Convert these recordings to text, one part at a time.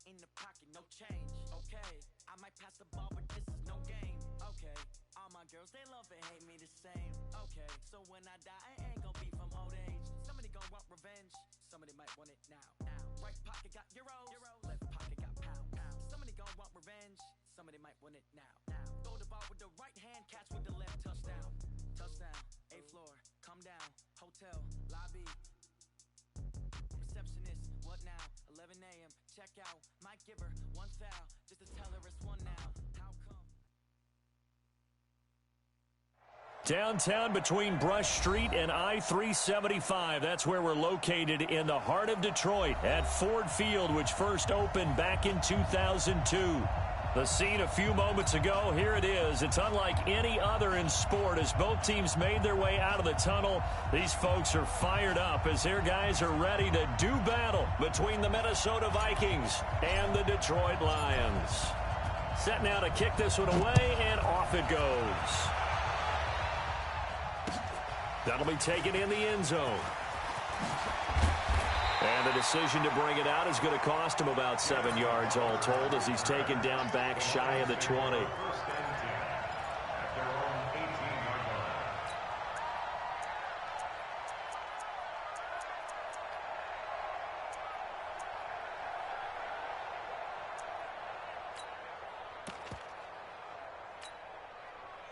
in the pocket, no change. Okay, I might pass the ball, but this is no game. Okay, all my girls, they love and hate me the same. Okay, so when I die, I ain't gonna be from old age. Somebody gonna want revenge, somebody might want it now. Right pocket got euros, left pocket got pounds. Somebody gonna want revenge, somebody might want it now. Throw the ball with the right hand, catch with the left, touchdown. Touchdown, 8th floor, come down, hotel, lobby. Receptionist, what now? 11 a.m., check out, might give her one foul, just to tell her it's one now. How come? Downtown between Brush Street and I-375. That's where we're located in the heart of Detroit at Ford Field, which first opened back in 2002. The scene a few moments ago, here it is. It's unlike any other in sport as both teams made their way out of the tunnel. These folks are fired up as their guys are ready to do battle between the Minnesota Vikings and the Detroit Lions. Set now to kick this one away, and off it goes. That'll be taken in the end zone. And the decision to bring it out is going to cost him about 7 yards all told as he's taken down back shy of the 20.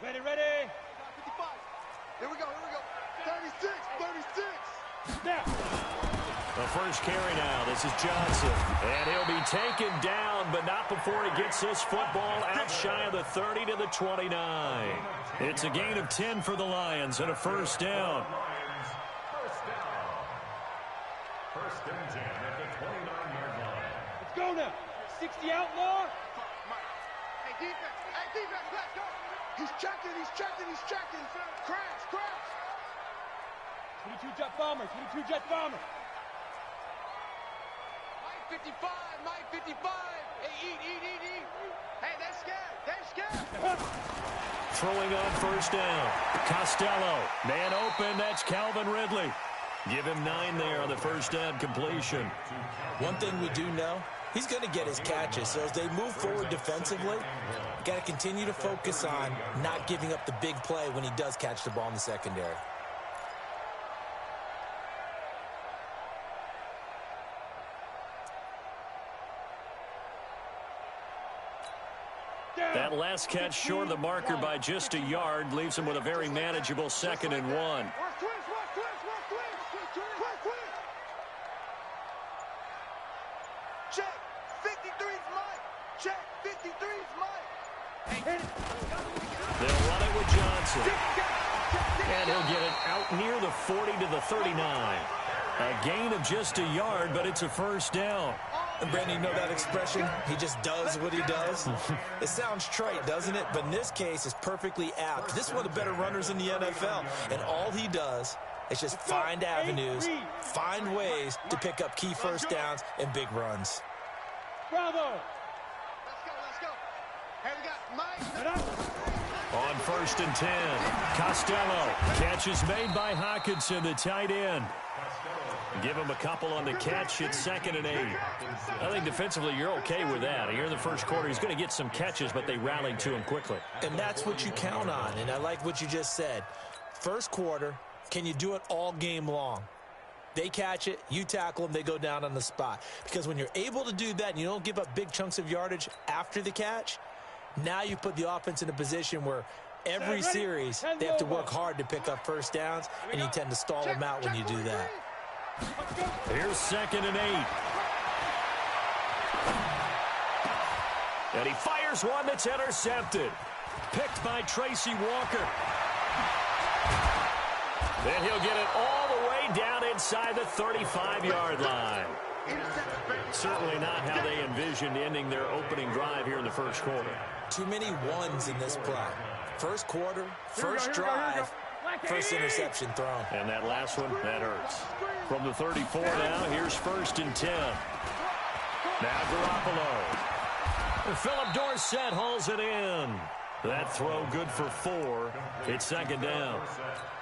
Ready, ready. 55. Here we go, here we go. 36, 36. Now. The first carry now. This is Johnson. And he'll be taken down, but not before he gets this football out shy of the 30 to the 29. It's a gain of 10 for the Lions and a first down. First and 10 at the 29-yard line. Let's go now. 60 outlaw. Hey, defense, let's go. He's checking. Crash. 22 jet bomber, 22 jet bomber. Mike 55. Hey, eat. Hey, they're scared. Throwing on first down. Costello. Man open. That's Calvin Ridley. Give him 9 there on the first down completion. One thing we do know, he's going to get his catches. So as they move forward defensively, got to continue to focus on not giving up the big play when he does catch the ball in the secondary. That last catch short of the marker by just a yard leaves him with a very manageable 2nd and 1. Check. 53's Mike. Check. 53's Mike. They'll run it with Johnson. And he'll get it out near the 40 to the 39. A gain of just a yard, but it's a first down. And Brandon, you know that expression? He just does what he does. It sounds trite, doesn't it? But in this case, it's perfectly apt. This is one of the better runners in the NFL. And all he does is just find avenues, find ways to pick up key first downs and big runs. Bravo. Let's go. Hey, we got Mike. On first and 10, Costello. Catch is made by Hawkinson, the tight end. Give him a couple on the catch. It's 2nd and 8. I think defensively you're okay with that. Here in the first quarter, he's going to get some catches, but they rallied to him quickly. And that's what you count on, and I like what you just said. First quarter, can you do it all game long? They catch it, you tackle them, they go down on the spot. Because when you're able to do that and you don't give up big chunks of yardage after the catch, now you put the offense in a position where every series they have to work hard to pick up first downs, and you tend to stall them out when you do that. Here's 2nd and 8. And he fires one that's intercepted. Picked by Tracy Walker. Then he'll get it all the way down inside the 35-yard line. Certainly not how they envisioned ending their opening drive here in the first quarter. Too many ones in this play. First quarter, first drive, first interception thrown. And that last one, that hurts. From the 34 now, here's 1st and 10. Now Garoppolo. Philip Dorsett hauls it in. That throw good for 4. It's 2nd down.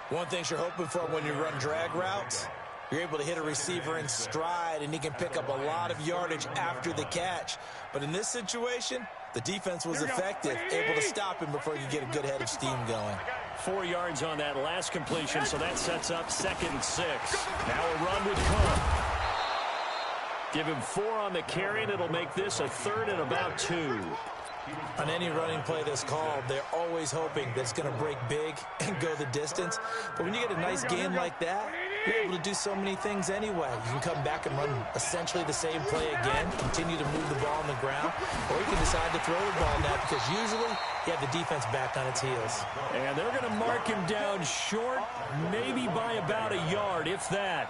One thing you're hoping for when you run drag routes, You're able to hit a receiver in stride, and he can pick up a lot of yardage after the catch. But in this situation, the defense was effective, able to stop him before he could get a good head of steam going. 4 yards on that last completion, so that sets up 2nd and 6. Now a run with Cook. Give him 4 on the carry, and it'll make this a 3rd and about 2. On any running play that's called, they're always hoping that it's going to break big and go the distance. But when you get a nice gain like that, you're able to do so many things anyway. You can come back and run essentially the same play again, continue to move the ball on the ground, or you can decide to throw the ball now because usually you have the defense back on its heels. And they're going to mark him down short, maybe by about a yard, if that.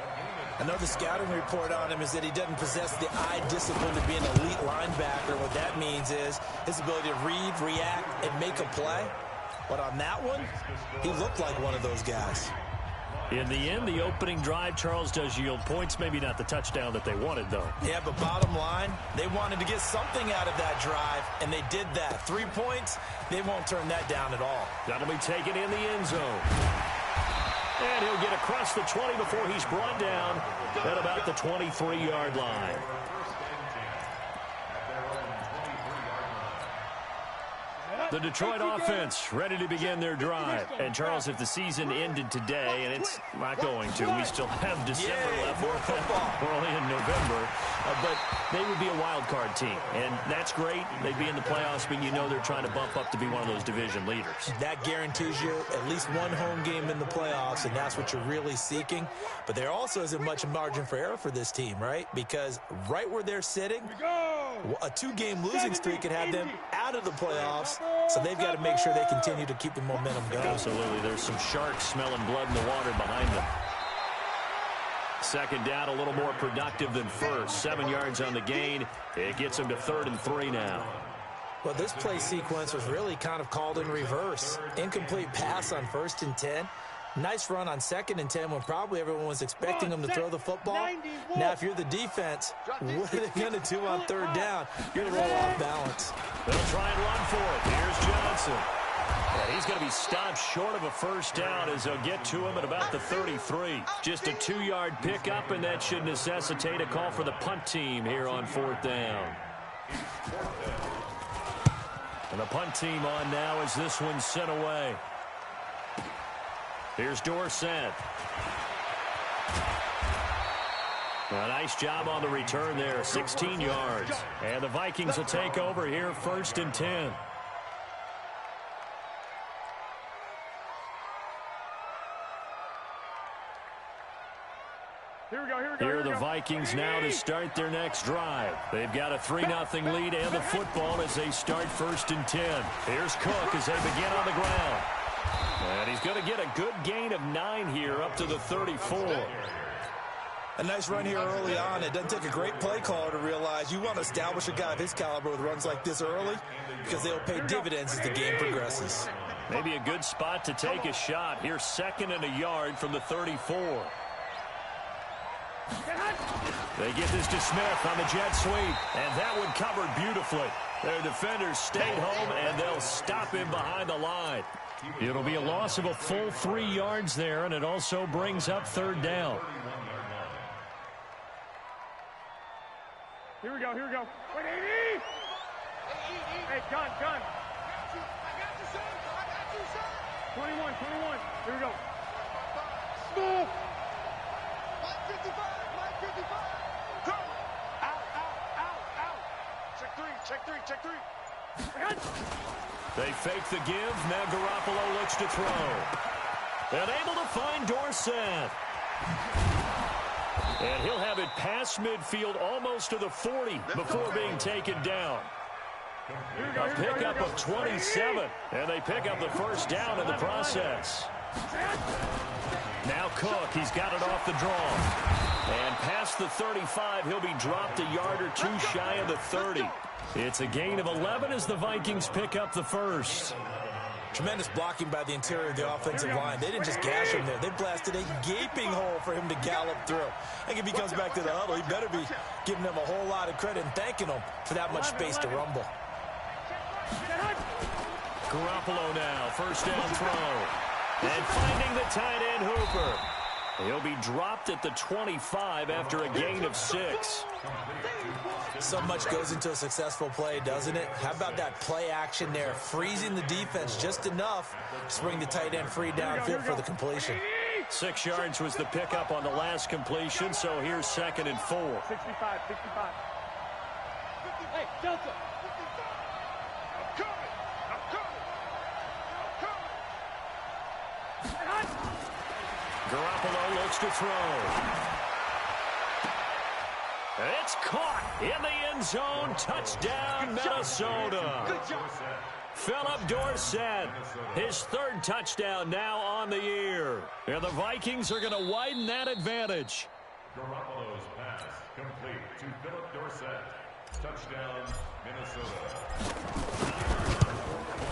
Another scouting report on him is that he doesn't possess the eye discipline to be an elite linebacker. What that means is his ability to read, react, and make a play. But on that one, he looked like one of those guys. In the end, the opening drive, Charles, does yield points. Maybe not the touchdown that they wanted, though. Yeah, but bottom line, they wanted to get something out of that drive, and they did that. 3 points, they won't turn that down at all. That'll be taken in the end zone. And he'll get across the 20 before he's brought down at about the 23-yard line. The Detroit offense ready to begin their drive. And, Charles, if the season ended today, and it's not going to, we still have December left. We're only in November. But they would be a wild card team. And that's great. They'd be in the playoffs, but you know they're trying to bump up to be one of those division leaders. That guarantees you at least one home game in the playoffs, and that's what you're really seeking. But there also isn't much margin for error for this team, right? Because right where they're sitting, a 2-game losing streak could have them out of the playoffs. So they've got to make sure they continue to keep the momentum going. Absolutely. There's some sharks smelling blood in the water behind them. 2nd down, a little more productive than first. 7 yards on the gain. It gets them to 3rd and 3 now. Well, this play sequence was really kind of called in reverse. Incomplete pass on 1st and 10. Nice run on 2nd and 10 when probably everyone was expecting them to throw the football. Now, if you're the defense, what are they going to do on 3rd down? You're going to roll off balance. They'll try and run for it. Here's Johnson. And he's going to be stopped short of a 1st down as they'll get to him at about the 33. Just a 2-yard pickup, and that should necessitate a call for the punt team here on 4th down. And the punt team on now as this one's sent away. Here's Dorsett. A nice job on the return there, 16 yards. And the Vikings will take over here, 1st and 10. Here are the Vikings now to start their next drive. They've got a 3-0 lead and the football as they start 1st and 10. Here's Cook as they begin on the ground. And he's going to get a good gain of 9 here up to the 34. A nice run here early on. It doesn't take a great play caller to realize you want to establish a guy of his caliber with runs like this early because they'll pay dividends as the game progresses. Maybe a good spot to take a shot. Here's 2nd and a yard from the 34. They get this to Smith on the jet sweep, and that one covered beautifully. Their defenders stayed home, and they'll stop him behind the line. It'll be a loss of a full 3 yards there, and it also brings up 3rd down. Here we go. Wait, 80! Hey, gun. I got you, son. 21. Here we go. Smooth. 55. Out. Check three. They fake the give. Now Garoppolo looks to throw. And able to find Dorsett. And he'll have it past midfield almost to the 40 before being taken down. A pickup of 27. And they pick up the 1st down in the process. Now Cook, he's got it off the draw. And past the 35, he'll be dropped a yard or 2 shy of the 30. It's a gain of 11 as the Vikings pick up the 1st. Tremendous blocking by the interior of the offensive line. They didn't just gash him there. They blasted a gaping hole for him to gallop through. I think if he comes back to the huddle, he better be giving them a whole lot of credit and thanking them for that much space to rumble. Garoppolo now, 1st down throw. And finding the tight end Hooper. He'll be dropped at the 25 after a gain of 6. So much goes into a successful play, doesn't it? How about that play action there, freezing the defense just enough to bring the tight end free downfield for the completion. 6 yards was the pickup on the last completion, so here's 2nd and 4. 65. Hey, Delta. Garoppolo looks to throw. It's caught in the end zone. Touchdown, Minnesota. Good job. Philip Dorsett, his 3rd touchdown now on the year. And the Vikings are going to widen that advantage. Garoppolo's pass complete to Philip Dorsett. Touchdown, Minnesota.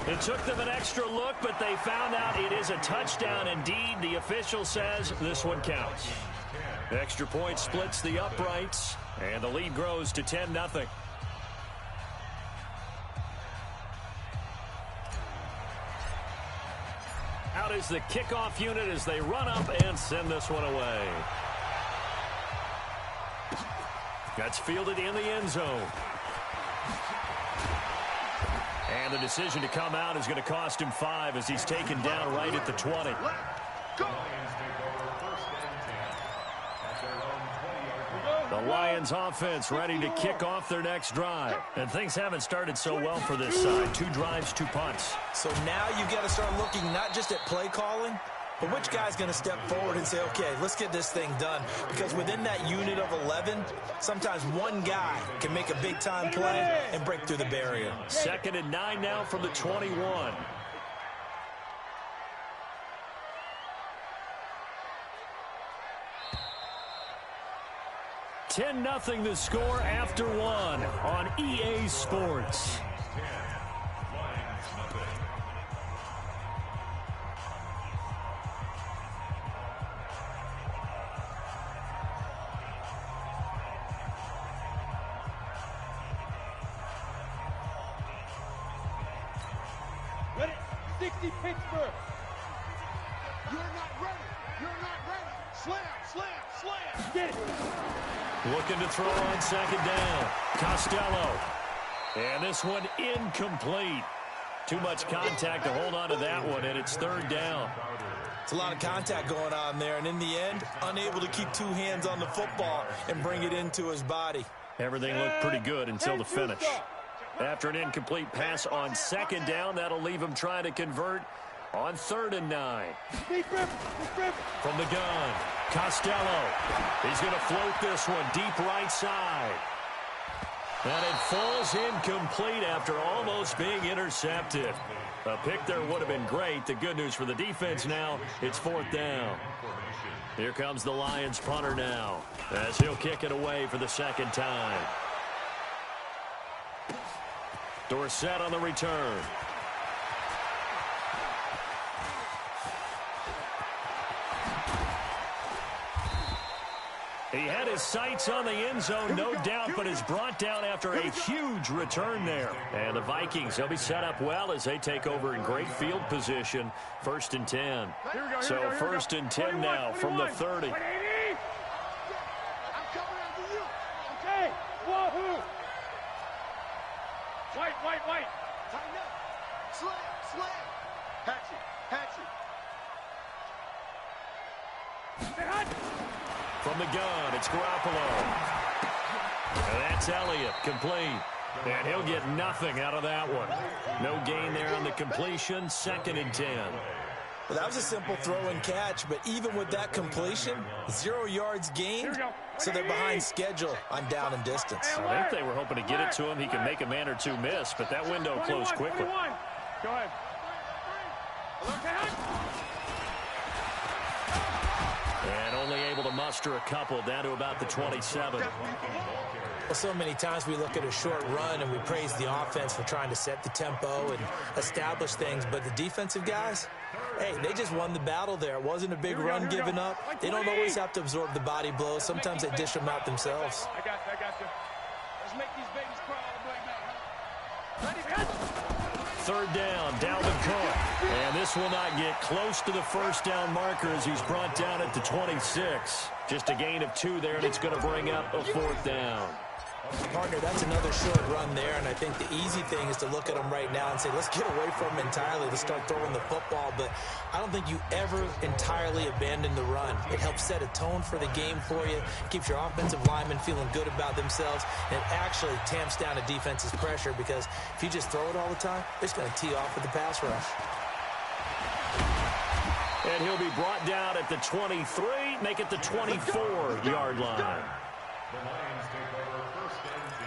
It took them an extra look, but they found out it is a touchdown indeed. The official says this one counts. Extra point splits the uprights, and the lead grows to 10-0. Out is the kickoff unit as they run up and send this one away. That's fielded in the end zone. And the decision to come out is going to cost him 5 as he's taken down right at the 20. The Lions offense ready to kick off their next drive. And things haven't started so well for this side. 2 drives, 2 punts. So now you've got to start looking not just at play calling, but which guy's going to step forward and say, okay, let's get this thing done. Because within that unit of 11, sometimes one guy can make a big-time play and break through the barrier. 2nd and 9 now from the 21. $10-0 the score after 1 on EA Sports. Ready? 60 Pittsburgh. You're not ready. You're not ready. Slam. Get it. Looking to throw on 2nd down. Costello. And this one incomplete. Too much contact to hold on to that one, and it's 3rd down. It's a lot of contact going on there, and in the end, unable to keep 2 hands on the football and bring it into his body. Everything looked pretty good until the finish. After an incomplete pass on 2nd down, that'll leave him trying to convert on 3rd and 9. From the gun, Costello. He's going to float this one deep right side. And it falls incomplete after almost being intercepted. A pick there would have been great. The good news for the defense now, it's 4th down. Here comes the Lions punter now, as he'll kick it away for the 2nd time. Dorsett on the return. He had his sights on the end zone, no doubt, but is brought down after a huge return there. And the Vikings, they'll be set up well as they take over in great field position. 1st and 10. So 1st and 10 now from the 30. I'm coming after you. Okay. Wahoo. White. Tighten up. Slam. Hatchet. From the gun, it's Garoppolo. And that's Elliott, complete. And he'll get nothing out of that one. No gain there on the completion, 2nd and 10. Well, that was a simple throw and catch, but even with that completion, 0 yards gained, so they're behind schedule on down and distance. I think they were hoping to get it to him. He could make a man or 2 miss, but that window closed quickly. 21. Go ahead. And only able to muster a couple down to about the 27. Well, so many times we look at a short run and we praise the offense for trying to set the tempo and establish things, but the defensive guys, hey, they just won the battle there. It wasn't a big run given up. They don't always have to absorb the body blows. Sometimes they dish them out themselves. I got you. Let's make these babies crawl all the way back. Ready, third down, Dalvin Cook. And this will not get close to the first down marker as he's brought down at the 26. Just a gain of 2 there, and it's going to bring up a fourth down. Partner, that's another short run there, and I think the easy thing is to look at them right now and say, let's get away from them entirely. Let's start throwing the football, but I don't think you ever entirely abandon the run. It helps set a tone for the game for you, keeps your offensive linemen feeling good about themselves, and it actually tamps down a defense's pressure because if you just throw it all the time, it's going to tee off with the pass rush. And he'll be brought down at the 23, make it the 24-yard line. The Lions take over first and 10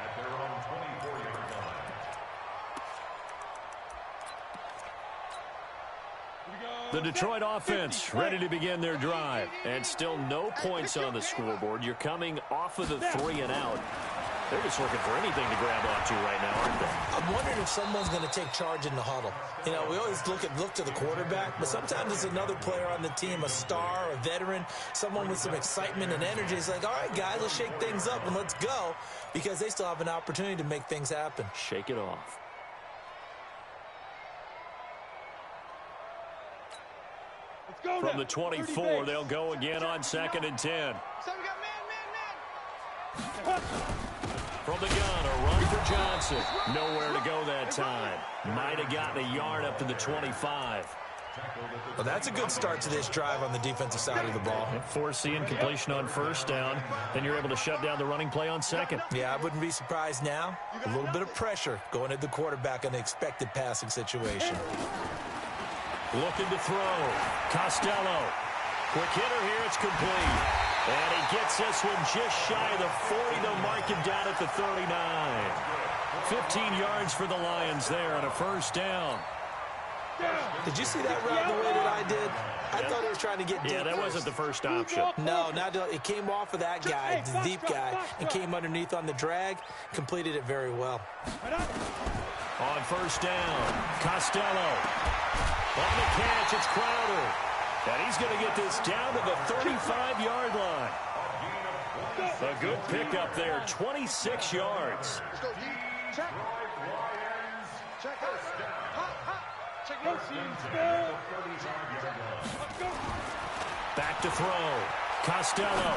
at their own 24-yard line. The Detroit offense ready to begin their drive. And still no points on the scoreboard. You're coming off of the 3 and out. They're just looking for anything to grab onto right now, aren't they? I'm wondering if someone's going to take charge in the huddle. You know, we always look to the quarterback, but sometimes it's another player on the team, a star, a veteran, someone with some excitement and energy. It's like, all right, guys, let's shake things up and let's go, because they still have an opportunity to make things happen. Shake it off. From the 24, they'll go again on 2nd and 10. From the gun, a run for Johnson. Nowhere to go that time. Might have gotten a yard up to the 25. Well, that's a good start to this drive on the defensive side of the ball. Force the incompletion on first down. Then you're able to shut down the running play on second. Yeah, I wouldn't be surprised now. A little bit of pressure going at the quarterback in an expected passing situation. Looking to throw. Costello. Quick hitter here. It's complete. And he gets this one just shy of the 40. They'll mark him down at the 39. 15 yards for the Lions there on a first down. Did you see that route the way that I did? I thought he was trying to get deep. Yeah, that wasn't the first option. No, it came off of that guy, the deep guy, and came underneath on the drag. Completed it very well. On first down, Costello. On the catch, it's Crowder. And he's going to get this down to the 35-yard line. A good pickup there, 26 yards. Check. Back to throw. Costello.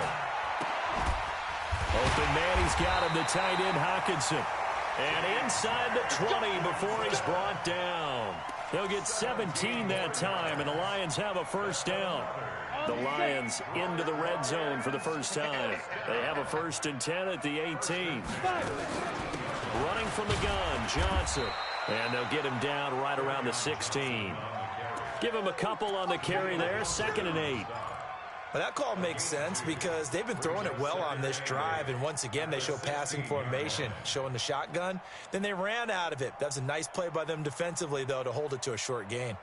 Open man, he's got him, the tight end, Hockenson. And inside the 20 before he's brought down. They'll get 17 that time, and the Lions have a first down. The Lions into the red zone for the first time. They have a 1st and 10 at the 18. Running from the gun, Johnson. And they'll get him down right around the 16. Give him a couple on the carry there, 2nd and 8. Well, that call makes sense because they've been throwing it well on this drive, and once again they show passing formation, showing the shotgun. Then they ran out of it. That's a nice play by them defensively, though, to hold it to a short gain.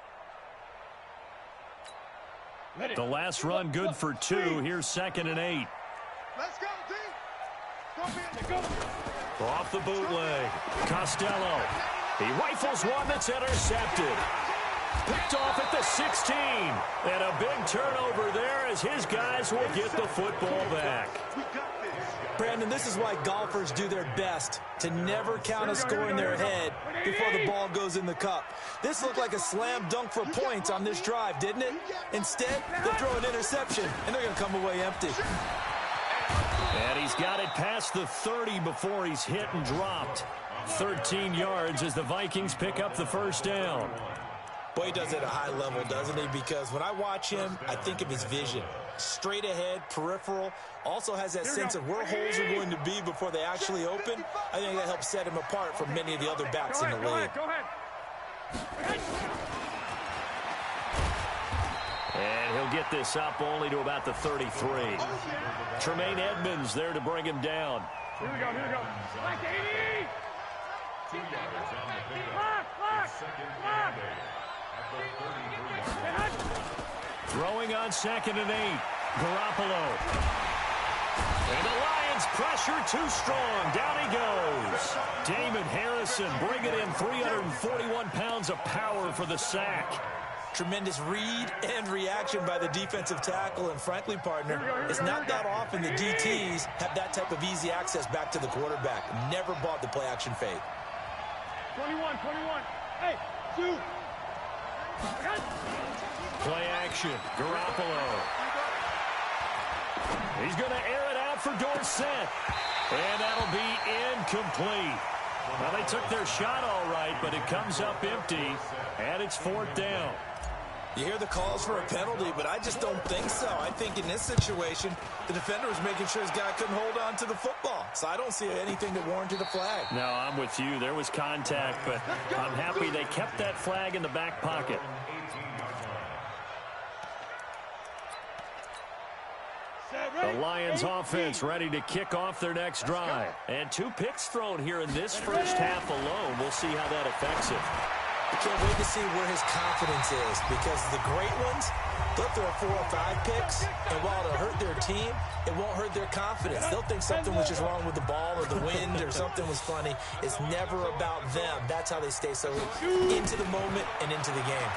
The last run good for 2. Here's 2nd and 8. Let's go, team. Off the bootleg. Costello. He rifles one that's intercepted. Picked off at the 16. And a big turnover there as his guys will get the football back. Brandon, this is why golfers do their best to never count a score in their head before the ball goes in the cup. This looked like a slam dunk for points on this drive, didn't it? Instead, they throw an interception, and they're going to come away empty. And he's got it past the 30 before he's hit and dropped. 13 yards as the Vikings pick up the first down. Boy, he does it at a high level, doesn't he? Because when I watch him, I think of his vision. Straight ahead, peripheral, also has that sense of where holes are going to be before they actually open. I think that helps set him apart from many of the other backs in the league. Go ahead. And he'll get this up only to about the 33. Tremaine Edmonds there to bring him down. Here we go. Like 80. 2 yards on the pickup. It's 2nd and 8 at the 33-yard line. Throwing on 2nd and 8. Garoppolo. And the Lions pressure too strong. Down he goes. Damon Harrison bringing in 341 pounds of power for the sack. Tremendous read and reaction by the defensive tackle. And frankly, partner, it's not that often the DTs have that type of easy access back to the quarterback. Never bought the play-action fake. 21. Hey, shoot. Play action. Garoppolo. He's going to air it out for Dorsett. And that'll be incomplete. Well, they took their shot all right, but it comes up empty, and it's 4th down. You hear the calls for a penalty, but I just don't think so. I think in this situation, the defender was making sure his guy couldn't hold on to the football. So I don't see anything that warranted a flag. No, I'm with you. There was contact, but I'm happy they kept that flag in the back pocket. The Lions offense ready to kick off their next drive. And 2 picks thrown here in this first half alone. We'll see how that affects it. I can't wait to see where his confidence is, because the great ones, they'll throw 4 or 5 picks, and while it'll hurt their team, it won't hurt their confidence. They'll think something was just wrong with the ball or the wind or something was funny. It's never about them. That's how they stay so into the moment and into the game.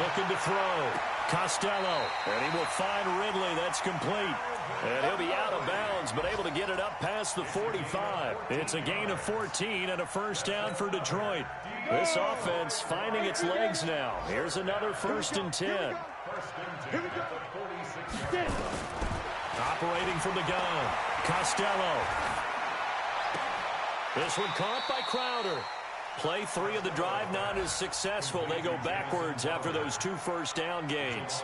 Looking to throw. Costello. And he will find Ridley. That's complete. And he'll be out of bounds, but able to get it up past the 45. It's a gain of 14 and a first down for Detroit. This offense finding its legs now. Here's another 1st and 10. Operating from the gun. Costello. This one caught by Crowder. Play 3 of the drive not as successful. They go backwards after those 2 first down gains.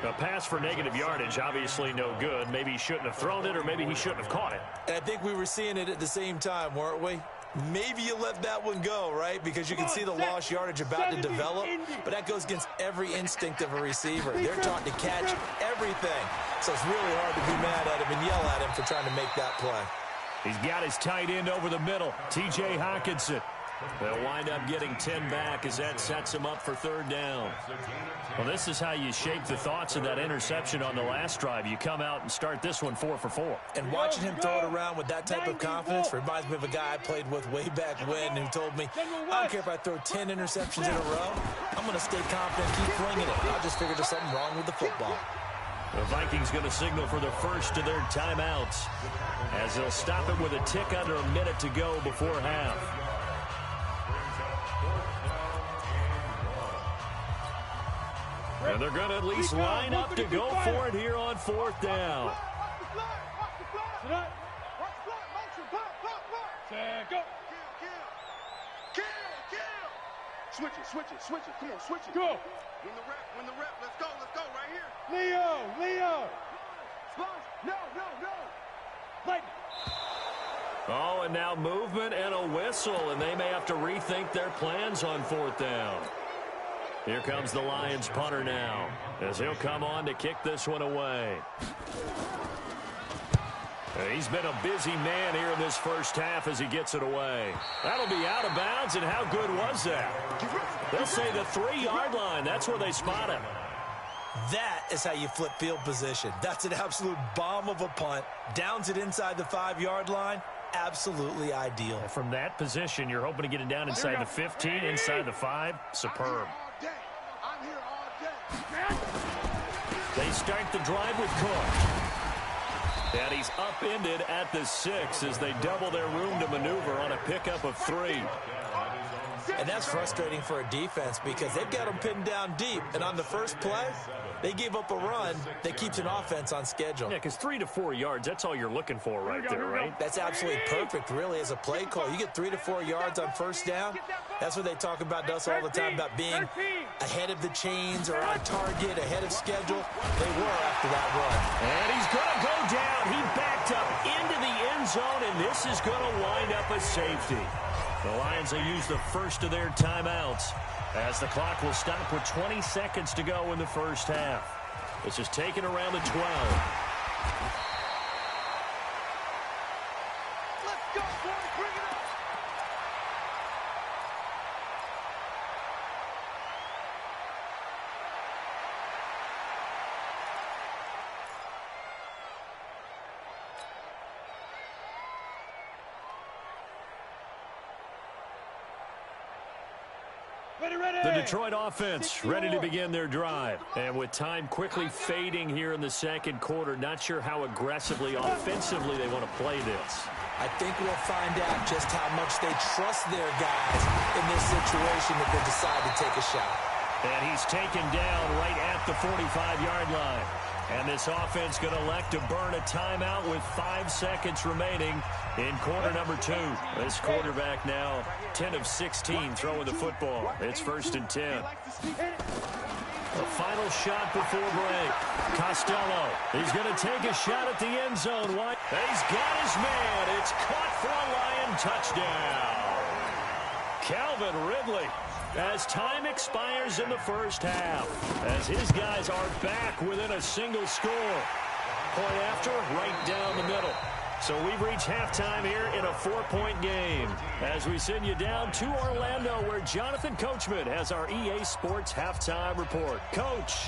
A pass for negative yardage, obviously no good. Maybe he shouldn't have thrown it, or maybe he shouldn't have caught it. And I think we were seeing it at the same time, weren't we? Maybe you let that one go, right? Because you can see the lost yardage about to develop, but that goes against every instinct of a receiver. They're taught to catch everything. So it's really hard to be mad at him and yell at him for trying to make that play. He's got his tight end over the middle, T.J. Hockenson. They'll wind up getting 10 back as that sets him up for 3rd down. Well, this is how you shape the thoughts of that interception on the last drive. You come out and start this one 4 for 4. And watching him throw it around with that type of confidence reminds me of a guy I played with way back when who told me, I don't care if I throw 10 interceptions in a row, I'm going to stay confident, keep flinging it. I just figured there's something wrong with the football. The Vikings going to signal for the first of their timeouts as they'll stop it with a tick under a minute to go before half. And they're going to at least line up to go for it here on 4th down. Switch it. Come on, switch it. Go. Win the rep. Let's go right here. Leo. No. Lightning. Oh, and now movement and a whistle, and they may have to rethink their plans on 4th down. Here comes the Lions punter now, as he'll come on to kick this one away. He's been a busy man here in this first half as he gets it away. That'll be out of bounds, and how good was that? They'll say the 3-yard line. That's where they spot him. That is how you flip field position. That's an absolute bomb of a punt. Downs it inside the 5-yard line. Absolutely ideal. From that position, you're hoping to get it down inside the 15, inside the 5. Superb. I'm here all day. They start the drive with Cook. And he's upended at the 6 as they double their room to maneuver on a pickup of 3. And that's frustrating for a defense because they've got them pinned down deep. And on the first play, they gave up a run that keeps an offense on schedule. Yeah, because 3 to 4 yards, that's all you're looking for right there, right? That's absolutely perfect, really, as a play call. You get 3 to 4 yards on first down. That's what they talk about us all the time, about being ahead of the chains or on target, ahead of schedule. They were after that run. And he's going to go down. He backed up into the end zone, and this is going to wind up a safety. The Lions will use the first of their timeouts as the clock will stop with 20 seconds to go in the first half. This is taken around the 12. Let's go, boys. Bring it up. The Detroit offense ready to begin their drive. And with time quickly fading here in the second quarter, not sure how aggressively, offensively they want to play this. I think we'll find out just how much they trust their guys in this situation if they decide to take a shot. And he's taken down right at the 45-yard line. And this offense going to elect to burn a timeout with 5 seconds remaining in quarter number 2. This quarterback now 10 of 16 throwing the football. It's 1st and 10. A final shot before break. Costello, he's going to take a shot at the end zone. What? He's got his man. It's caught for a Lion touchdown. Calvin Ridley, as time expires in the first half, as his guys are back within a single score. Point after, right down the middle. So we've reached halftime here in a 4-point game as we send you down to Orlando, where Jonathan Coachman has our EA Sports halftime report. Coach.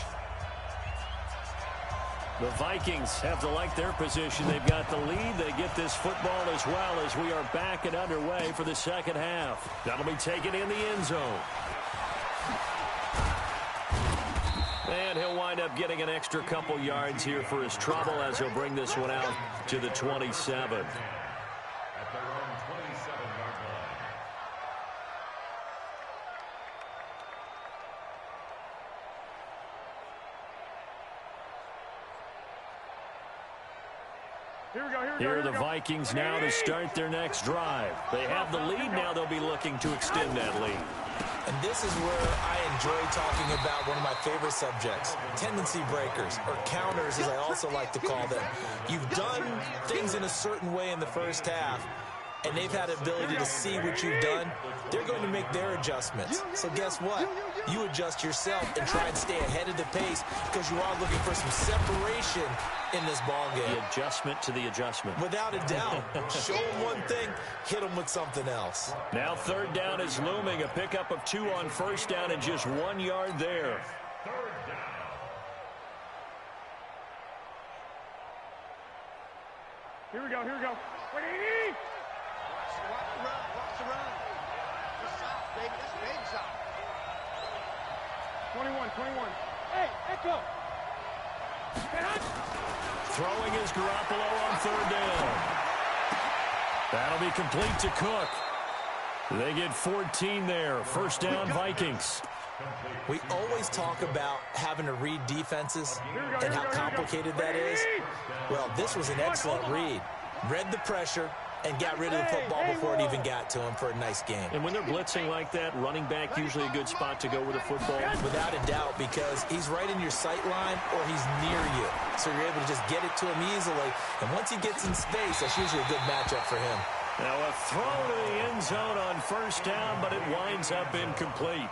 The Vikings have to like their position. They've got the lead. They get this football as well as we are back and underway for the second half. That'll be taken in the end zone. And he'll wind up getting an extra couple yards here for his trouble as he'll bring this one out to the 27. At their own 27-yard line. Here are the Vikings now to start their next drive. They have the lead. Now they'll be looking to extend that lead. And this is where I enjoy talking about one of my favorite subjects, tendency breakers, or counters as I also like to call them. You've done things in a certain way in the first half, and they've had the ability to see what you've done. They're going to make their adjustments. So guess what? You adjust yourself and try and stay ahead of the pace because you are looking for some separation in this ball game. The adjustment to the adjustment. Without a doubt. Show them one thing, hit them with something else. Now 3rd down is looming. A pickup of 2 on 1st down and just 1 yard there. 3rd down. Here we go. Wait, Edie! Watch the run. That's south, baby. That's big south. 21. Hey, Echo! Throwing is Garoppolo on 3rd down. That'll be complete to Cook. They get 14 there. 1st down, Vikings. We always talk about having to read defenses and how complicated that is. Well, this was an excellent read. Read the pressure and got rid of the football before it even got to him for a nice game. And when they're blitzing like that, running back usually a good spot to go with the football. Without a doubt, because he's right in your sight line or he's near you. So you're able to just get it to him easily. And once he gets in space, that's usually a good matchup for him. Now a throw to the end zone on 1st down, but it winds up incomplete.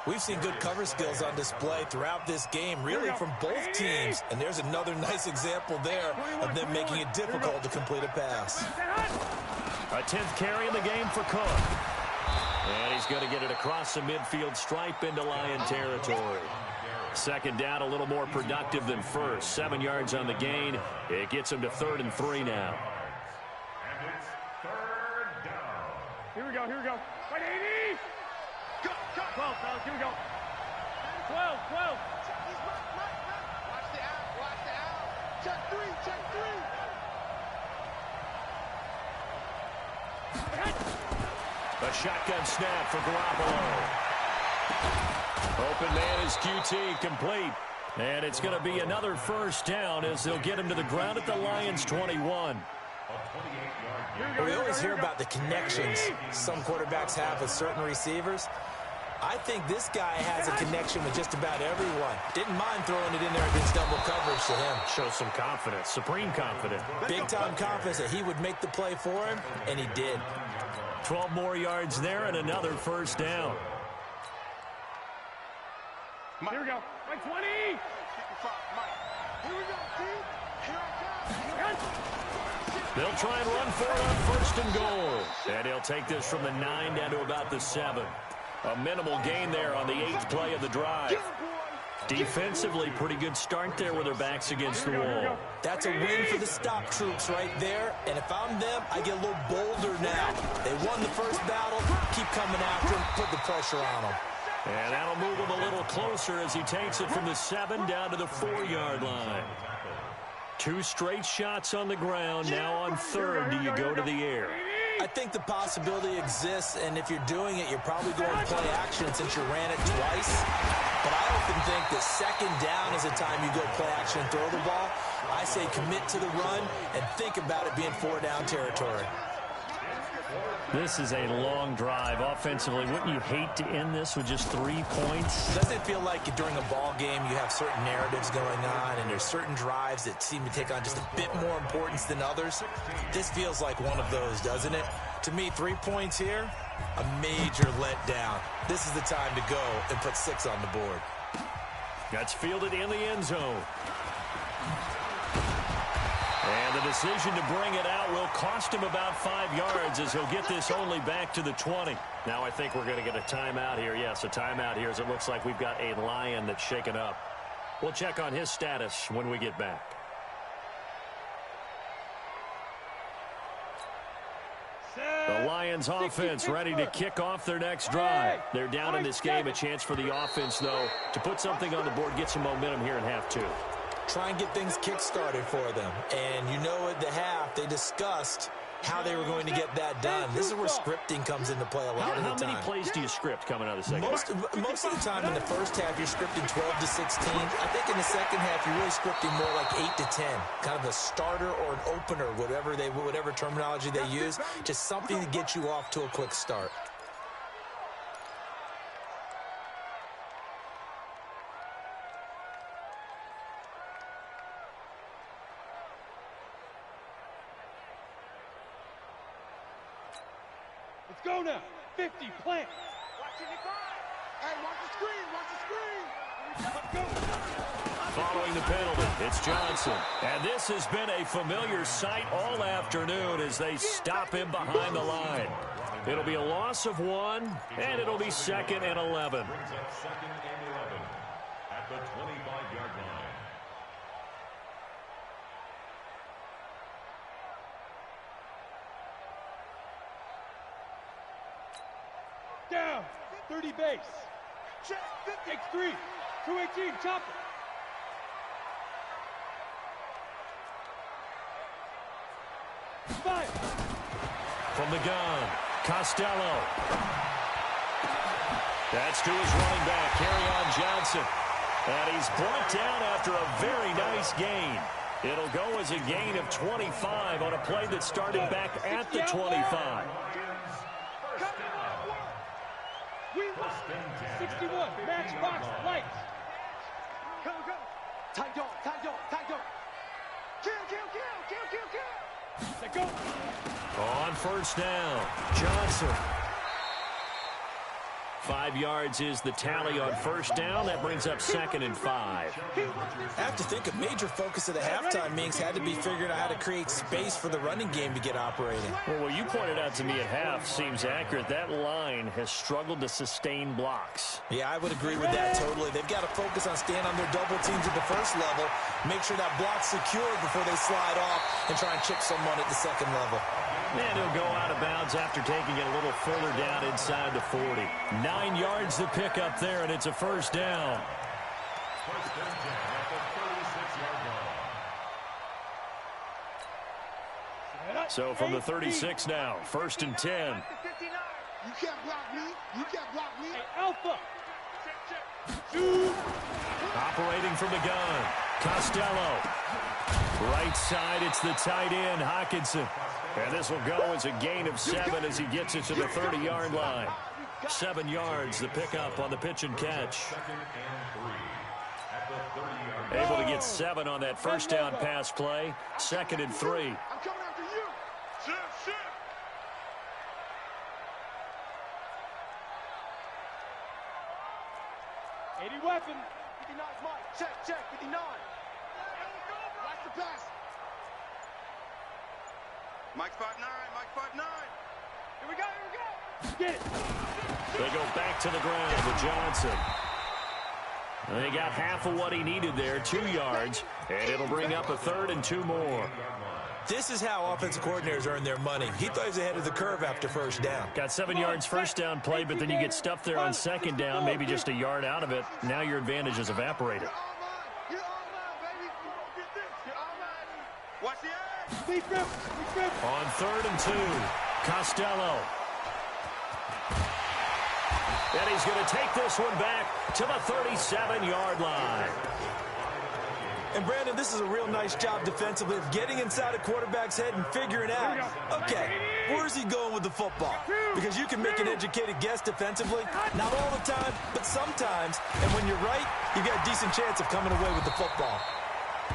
We've seen good cover skills on display throughout this game, really from both teams. And there's another nice example there of them making it difficult to complete a pass. A 10th carry in the game for Cook. And he's going to get it across the midfield stripe into Lion territory. 2nd down, a little more productive than 1st. 7 yards on the gain. It gets him to 3rd and 3 now. And it's 3rd down. Here we go. Wait, Edie! 12, fellas, here we go. 12. Watch the out. Check three. A shotgun snap for Garoppolo. Open man is QT, complete. And it's going to be another 1st down as they'll get him to the ground at the Lions' 21. We always hear about the connections some quarterbacks have with certain receivers. I think this guy has a connection with just about everyone. Didn't mind throwing it in there against double coverage to him. Shows some confidence, supreme confidence. Big-time confidence that he would make the play for him, and he did. 12 more yards there and another 1st down. Here we go. Like 20! Here we go, team. Here I come. They'll try and run for it on 1st and goal. And he'll take this from the 9 down to about the 7. A minimal gain there on the 8th play of the drive. Defensively, pretty good start there with their backs against the wall. That's a win for the stop troops right there. And if I'm them, I get a little bolder now. They won the first battle. Keep coming after them. Put the pressure on them. And that'll move him a little closer as he takes it from the 7 down to the 4-yard line. 2 straight shots on the ground. Now on 3rd, do you go to the air? I think the possibility exists, and if you're doing it, you're probably going play action since you ran it twice. But I often think that 2nd down is the time you go play action and throw the ball. I say commit to the run and think about it being 4-down territory. This is a long drive offensively. Wouldn't you hate to end this with just 3 points? Doesn't it feel like during a ball game you have certain narratives going on and there's certain drives that seem to take on just a bit more importance than others? This feels like one of those, doesn't it? To me, 3 points here, a major letdown. This is the time to go and put 6 on the board. That's fielded in the end zone. And the decision to bring it out will cost him about 5 yards as he'll get this only back to the 20. Now I think we're going to get a timeout here. Yes, a timeout here as it looks like we've got a Lion that's shaken up. We'll check on his status when we get back. The Lions offense ready to kick off their next drive. They're down in this game. A chance for the offense, though, to put something on the board, get some momentum here in half 2. Try and get things kick-started for them. And you know at the half, they discussed how they were going to get that done. This is where scripting comes into play a lot of the time. How many plays do you script coming out of the second half? Most of the time in the first half, you're scripting 12 to 16. I think in the second half, you're really scripting more like 8 to 10. Kind of a starter or an opener, whatever terminology they use. Just something to get you off to a quick start. Let's go now. 50, plant. Hey, watch the screen, watch the screen. Let's go. Following the penalty, it's Johnson. And this has been a familiar sight all afternoon as they stop him behind the line. It'll be a loss of 1, and it'll be 2nd and 11. Brings up 2nd and 11 at the 25-yard line. Down. 30 base. Check. Takes 3. 218. Chopper. Fire. From the gun, Costello. That's to his running back, Kerryon Johnson. And he's brought down after a very nice gain. It'll go as a gain of 25 on a play that started back at the 25. We won. 61. Matchbox lights. Go, go. Tight dog, tight dog, tight dog. Kill, kill, kill, kill, kill, kill. Let go. On 1st down, Johnson. 5 yards is the tally on 1st down. That brings up 2nd and 5. I have to think a major focus of the halftime meetings had to be figuring out how to create space for the running game to get operating. Well, what you pointed out to me at half seems accurate. That line has struggled to sustain blocks. Yeah, I would agree with that totally. They've got to focus on staying on their double teams at the first level, make sure that block's secured before they slide off and try and chip someone at the second level. And he'll go out of bounds after taking it a little further down inside the 40. 9 yards to pick up there, and it's a 1st down. 1st and 10 at the 36-yard line. So from the 36 now, 1st and 10. You can't block me. You can't block me. Hey, Alpha. Operating from the gun, Costello. Right side, it's the tight end, Hockenson. And this will go as a gain of 7 as he gets it to the 30-yard line. 7 yards, the pickup on the pitch and catch. 2nd and 3 at the 30-yard line. Able to get 7 on that 1st down pass play. 2nd and 3. I'm coming after you. Shift, shift. Weapon. 59's Mike. Check, check. 59. Watch the pass. Mike 5'9", Mike 5'9". Here we go, here we go. Get it. They go back to the ground with Johnson. And they got half of what he needed there, 2 yards. And it'll bring up a 3rd and 2 more. This is how offensive coordinators earn their money. He thought he was ahead of the curve after first down. Got 7 yards first down play, but then you get stuffed there on second down, maybe just a yard out of it. Now your advantage is evaporated. On 3rd and 2, Costello. And he's going to take this one back to the 37-yard line. And, Brandon, this is a real nice job defensively of getting inside a quarterback's head and figuring out, okay, where's he going with the football? Because you can make an educated guess defensively, not all the time, but sometimes. And when you're right, you got a decent chance of coming away with the football.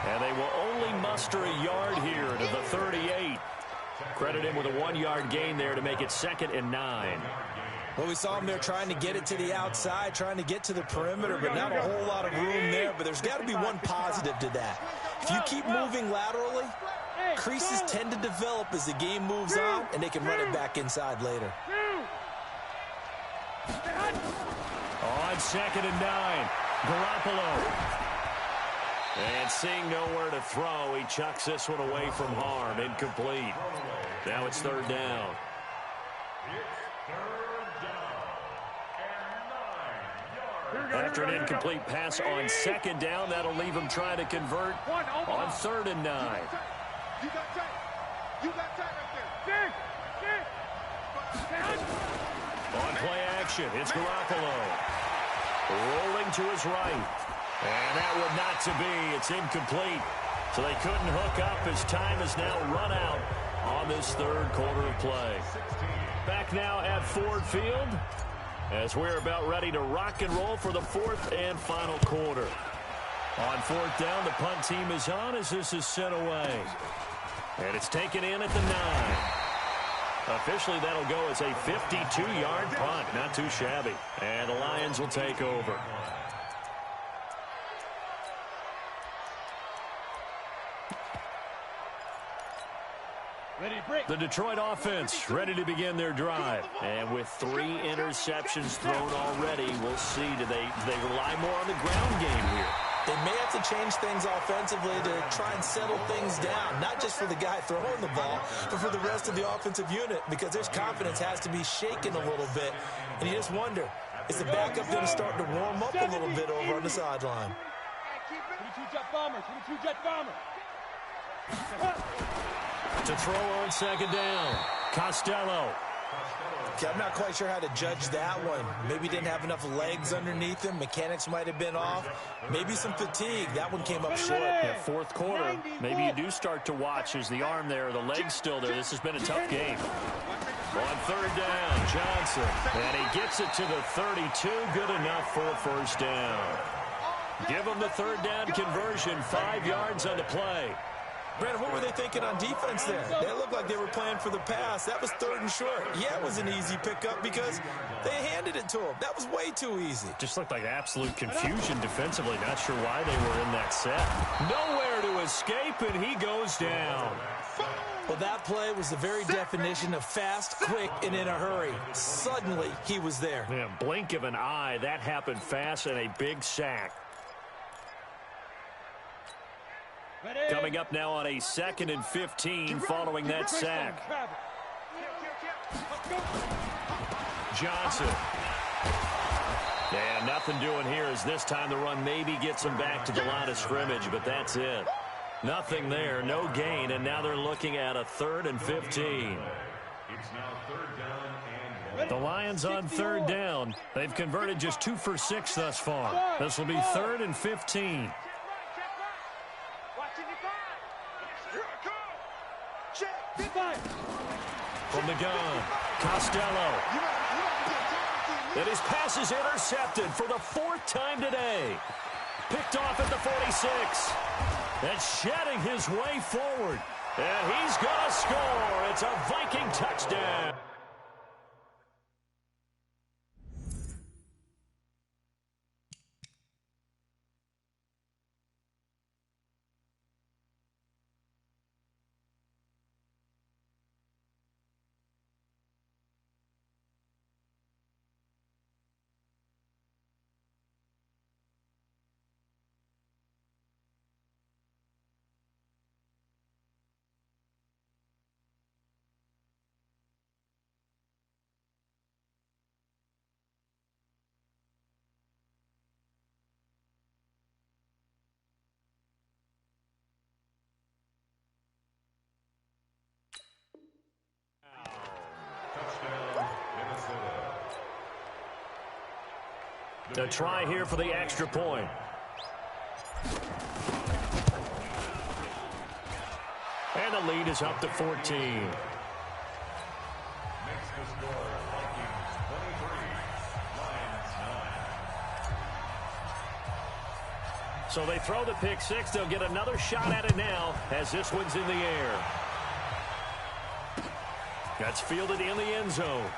And they will only muster a yard here to the 38. Credit him with a 1-yard gain there to make it 2nd and 9. Well, we saw him there trying to get it to the outside, trying to get to the perimeter, but not a whole lot of room there. But there's got to be one positive to that. If you keep moving laterally, creases tend to develop as the game moves on, and they can run it back inside later. On 2nd and 9, Garoppolo. And seeing nowhere to throw, he chucks this one away from harm. Incomplete. Now it's 3rd down. After an incomplete pass on 2nd down, that'll leave him trying to convert on 3rd and 9. You got tight. You got tight right there. On play action, it's Garoppolo. Rolling to his right. And that would not to be. It's incomplete. So they couldn't hook up as time is now run out on this 3rd quarter of play. Back now at Ford Field as we're about ready to rock and roll for the 4th and final quarter. On 4th down, the punt team is on as this is sent away. And it's taken in at the 9. Officially, that'll go as a 52-yard punt. Not too shabby. And the Lions will take over. The Detroit offense ready to begin their drive. And with 3 interceptions thrown already, we'll see. Do they rely more on the ground game here? They may have to change things offensively to try and settle things down, not just for the guy throwing the ball, but for the rest of the offensive unit, because their confidence has to be shaken a little bit. And you just wonder, is the backup going to start to warm up a little bit over on the sideline? 22 Jet Bombers. 22 Jet Bombers. To throw on 2nd down, Costello. Okay, I'm not quite sure how to judge that one. Maybe didn't have enough legs underneath him. Mechanics might have been off. Maybe some fatigue. That one came up short. Yeah, 4th quarter, maybe you do start to watch as the arm there, the leg's still there. This has been a tough game. On 3rd down, Johnson. And he gets it to the 32. Good enough for a 1st down. Give him the 3rd down conversion. 5 yards on the play. Brandon, what were they thinking on defense there? They looked like they were playing for the pass. That was 3rd and short. Yeah, it was an easy pickup because they handed it to him. That was way too easy. Just looked like absolute confusion defensively. Not sure why they were in that set. Nowhere to escape, and he goes down. Well, that play was the very definition of fast, quick, and in a hurry. Suddenly, he was there. Yeah, blink of an eye. That happened fast and a big sack. Coming up now on a 2nd and 15 following that sack. Johnson. And nothing doing here as this time the run maybe gets them back to the line of scrimmage, but that's it. Nothing there, no gain, and now they're looking at a 3rd and 15. It's now 3rd down and 1. The Lions on 3rd down. They've converted just 2 for 6 thus far. This will be 3rd and 15. From the gun, Costello. And his pass is intercepted for the 4th time today. Picked off at the 46. And shedding his way forward. And he's going to score. It's a Viking touchdown. A try here for the extra point. And the lead is up to 14. Makes the score Vikings 23, Lions 9. So they throw the pick six. They'll get another shot at it now as this one's in the air. That's fielded in the end zone.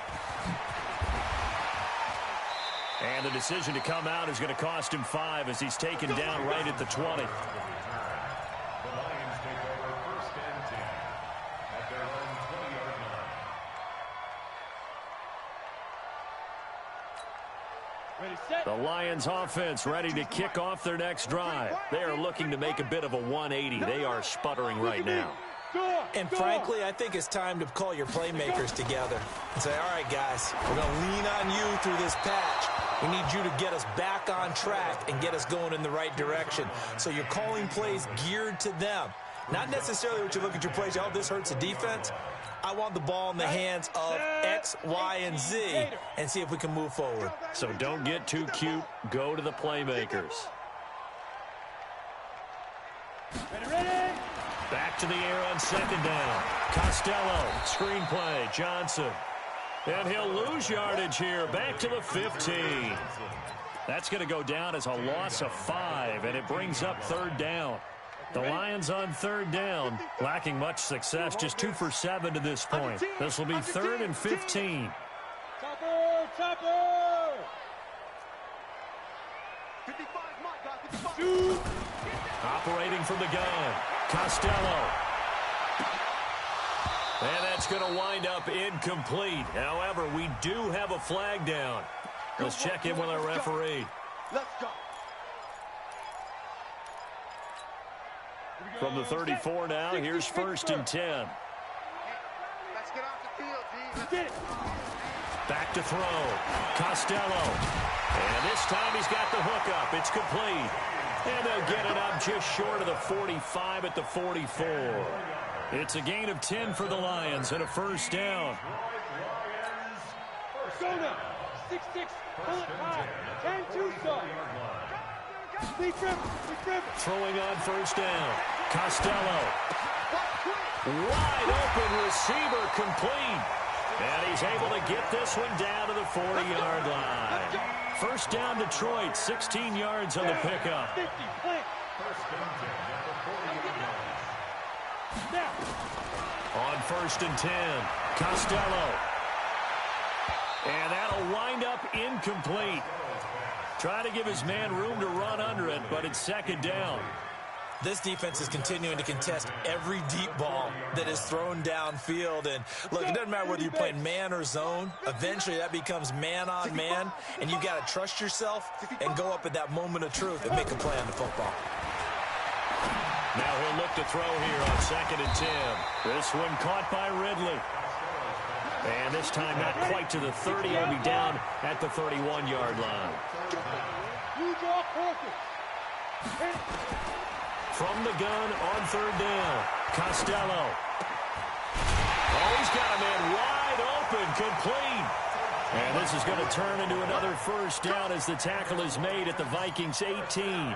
And the decision to come out is going to cost him 5 as he's taken down right at the 20. The Lions take over 1st and 10 at their own 20-yard line. Ready, set. The Lions offense ready to kick off their next drive. They are looking to make a bit of a 180. They are sputtering right now. And frankly, I think it's time to call your playmakers together and say, all right, guys, we're going to lean on you through this patch. We need you to get us back on track and get us going in the right direction. So you're calling plays geared to them. Not necessarily what you look at your plays, oh, this hurts the defense. I want the ball in the hands of X, Y, and Z and see if we can move forward. So don't get too cute. Go to the playmakers. Ready. Back to the air on 2nd down. Costello, screenplay, Johnson. And he'll lose yardage here, back to the 15. That's going to go down as a loss of 5, and it brings up 3rd down. The Lions on 3rd down, lacking much success, just 2 for 7 to this point. This will be 3rd and 15. Chopper, chopper. 55, Mike, guys, 55. Shoot. Operating from the gun, Costello. And that's going to wind up incomplete. However, we do have a flag down. Let's check in with our referee. Let's go. From the 34 now, here's 1st and 10. Let's get off the field, G. Let's Get it. Back to throw. Costello. And this time he's got the hook up. It's complete. And they'll get it up just short of the 45 at the 44. It's a gain of 10 for the Lions and a 1st down. Go now. 6-6. Pull it high. 10-2 side. Big grip. Big grip. Throwing on 1st down. Costello. Wide open receiver complete. And he's able to get this one down to the 40-yard line. 1st down Detroit, 16 yards on the pickup. 50. Plant. 1st and 10 at the 40-yard line. Now. On 1st and 10, Costello. And that'll wind up incomplete. Try to give his man room to run under it, but it's 2nd down. This defense is continuing to contest every deep ball that is thrown downfield. And look, it doesn't matter whether you're playing man or zone. Eventually, that becomes man on man, and you've got to trust yourself and go up at that moment of truth and make a play on the football. Now he'll look to throw here on 2nd and 10. This one caught by Ridley. And this time not quite to the 30. He'll be down at the 31-yard line. You draw courses. From the gun on 3rd down, Costello. Oh, he's got a man wide open, complete. And this is going to turn into another 1st down as the tackle is made at the Vikings 18.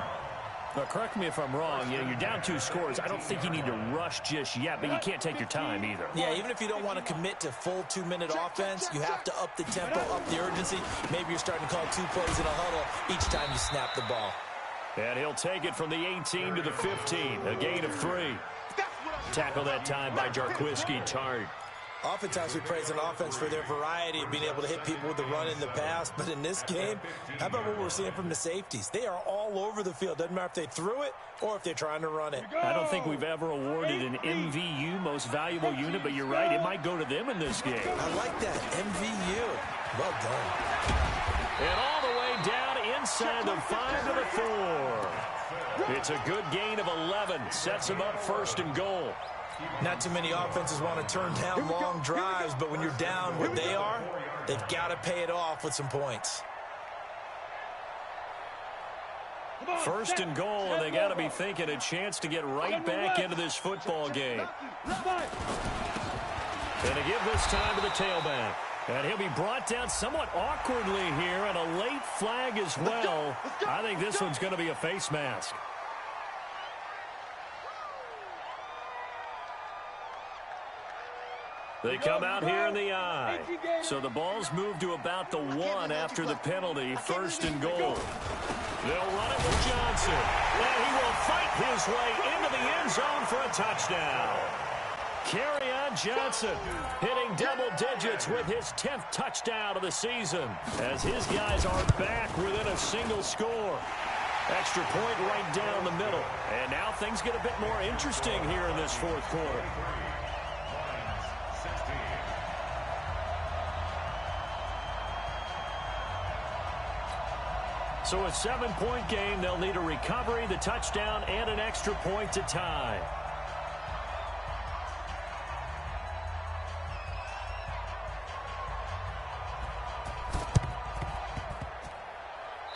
Now, correct me if I'm wrong. You're down 2 scores. I don't think you need to rush just yet, but you can't take your time either. Yeah, even if you don't want to commit to full 2-minute offense, you have to up the tempo, up the urgency. Maybe you're starting to call 2 plays in a huddle each time you snap the ball. And he'll take it from the 18 to the 15, a gain of 3. Tackle that time by Jarquiski Tart. Oftentimes we praise an offense for their variety of being able to hit people with the run in the pass. But in this game, how about what we're seeing from the safeties? They are all over the field. Doesn't matter if they threw it or if they're trying to run it. I don't think we've ever awarded an MVU, most valuable unit, but you're right, it might go to them in this game. I like that, MVU. Well done. And all the way down inside the 5 to the 4. It's a good gain of 11. Sets them up 1st and goal. Not too many offenses want to turn down long drives, but when you're down what they are, they've got to pay it off with some points. 1st and goal, and they got to be thinking a chance to get right back into this football game. Going to give this time to the tailback. And he'll be brought down somewhat awkwardly here, and a late flag as well. I think this one's going to be a face mask. They come out here in the eye. So the ball's moved to about the 1 after the penalty, 1st and goal. They'll run it with Johnson. And he will fight his way into the end zone for a touchdown. Kerryon Johnson hitting double digits with his 10th touchdown of the season as his guys are back within a single score. Extra point right down the middle. And now things get a bit more interesting here in this 4th quarter. So a 7-point game, they'll need a recovery, the touchdown, and an extra point to tie.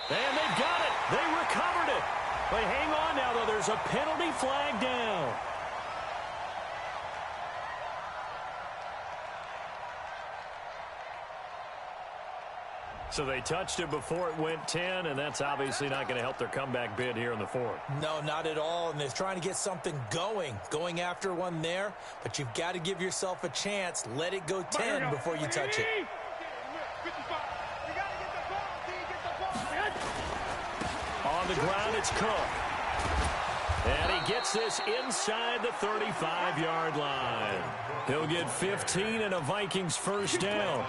And they've got it. They recovered it. But hang on now, though. There's a penalty flag down. So they touched it before it went 10, and that's obviously not going to help their comeback bid here in the 4th. No, not at all, and they're trying to get something going after one there, but you've got to give yourself a chance. Let it go 10 before you touch it. On the ground, it's Cook. And he gets this inside the 35-yard line. He'll get 15 and a Vikings first down.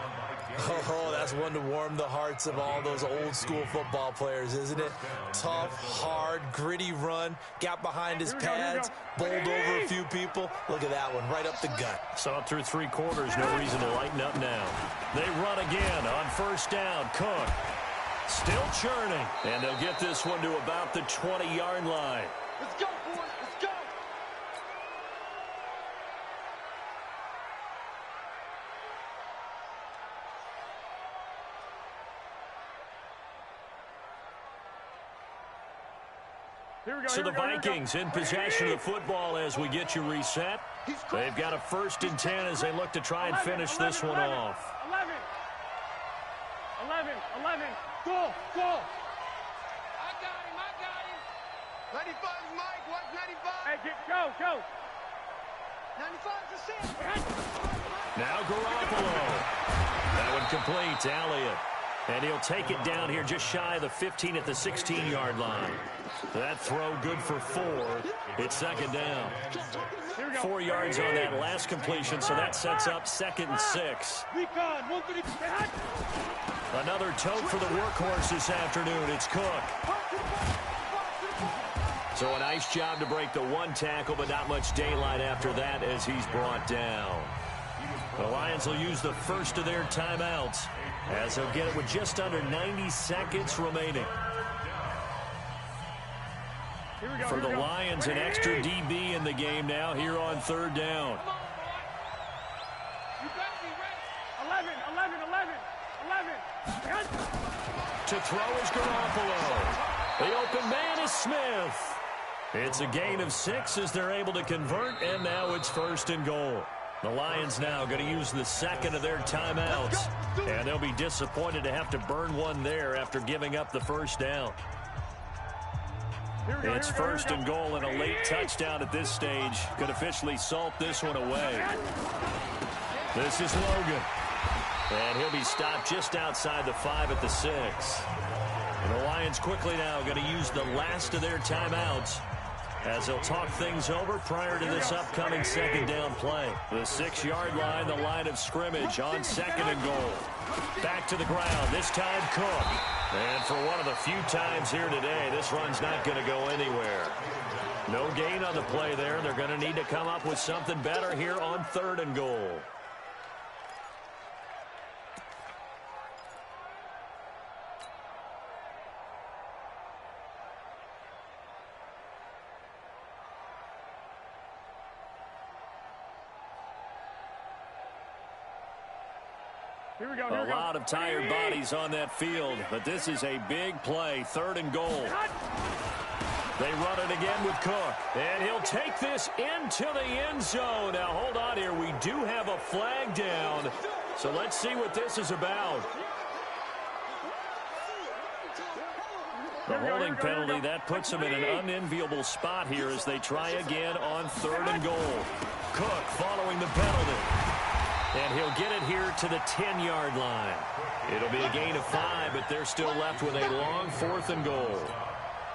Oh, that's one to warm the hearts of all those old-school football players, isn't it? Tough, hard, gritty run. Got behind his pads, bowled over a few people. Look at that one, right up the gut. So through 3 quarters, no reason to lighten up now. They run again on first down. Cook still churning. And they'll get this one to about the 20-yard line. Let's go, boys. Let's go. So the Vikings in possession of the football as we get you reset. They've got a 1st and 10 as they look to try and finish this one off. 11. Go. I got him. 95 is Mike. What's 95? Hey, go. 95 is Sam. Now Garoppolo. That one complete. Elliott. And he'll take it down here just shy of the 15 at the 16-yard line. That throw good for 4. It's 2nd down. 4 yards on that last completion, so that sets up 2nd and 6. Another tote for the workhorse this afternoon. It's Cook. So a nice job to break the 1 tackle, but not much daylight after that as he's brought down. The Lions will use the first of their timeouts as they'll get it with just under 90 seconds remaining. For the Lions, an extra DB in the game now here on 3rd down. 11. To throw is Garoppolo. The open man is Smith. It's a gain of 6 as they're able to convert, and now it's 1st and goal. The Lions now going to use the 2nd of their timeouts, and they'll be disappointed to have to burn one there after giving up the 1st down. It's 1st and goal, and a late touchdown at this stage could officially salt this one away. This is Logan, and he'll be stopped just outside the 5 at the 6. And the Lions quickly now going to use the last of their timeouts as they'll talk things over prior to this upcoming 2nd down play. The 6-yard line, the line of scrimmage on 2nd and goal. Back to the ground, this time Cook. And for one of the few times here today, this run's not going to go anywhere. No gain on the play there. They're going to need to come up with something better here on 3rd and goal. A lot of tired bodies on that field, but this is a big play, 3rd and goal. They run it again with Cook. And he'll take this into the end zone. Now, hold on here. We do have a flag down. So let's see what this is about. The holding penalty, that puts them in an unenviable spot here as they try again on 3rd and goal. Cook following the penalty. And he'll get it here to the 10-yard line. It'll be a gain of 5, but they're still left with a long 4th and goal.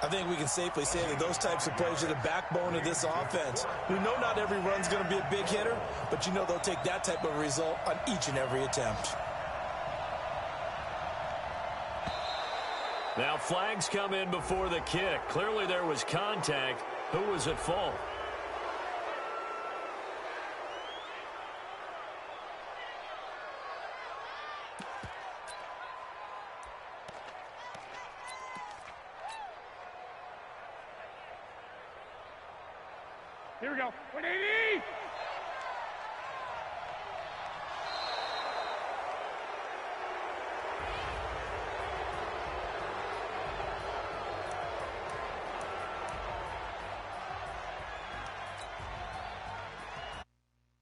I think we can safely say that those types of plays are the backbone of this offense. We know not every run's going to be a big hitter, but you know they'll take that type of result on each and every attempt. Now flags come in before the kick. Clearly there was contact. Who was at fault? Here we go. 180!